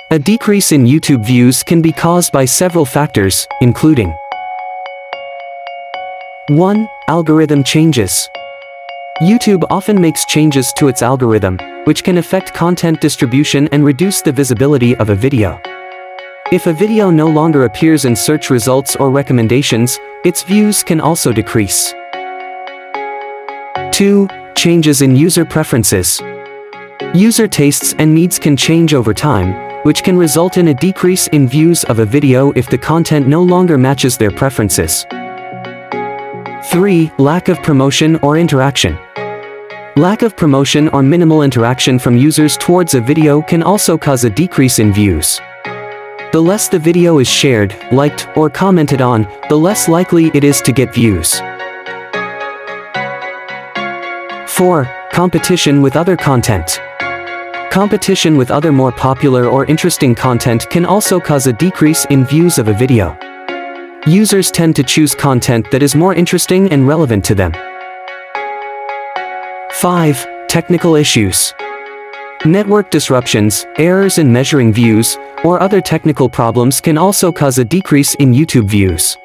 A decrease in YouTube views can be caused by several factors, including 1. Algorithm changes. YouTube often makes changes to its algorithm, which can affect content distribution and reduce the visibility of a video. If a video no longer appears in search results or recommendations, its views can also decrease. 2. Changes in user preferences. User tastes and needs can change over time, which can result in a decrease in views of a video if the content no longer matches their preferences. 3. Lack of promotion or interaction. Lack of promotion or minimal interaction from users towards a video can also cause a decrease in views. The less the video is shared, liked, or commented on, the less likely it is to get views. 4. Competition with other content. Competition with other more popular or interesting content can also cause a decrease in views of a video. Users tend to choose content that is more interesting and relevant to them. 5. Technical issues. Network disruptions, errors in measuring views, or other technical problems can also cause a decrease in YouTube views.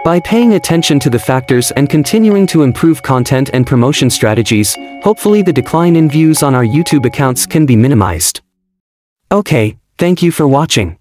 By paying attention to the factors and continuing to improve content and promotion strategies, hopefully the decline in views on our YouTube accounts can be minimized. Okay, thank you for watching.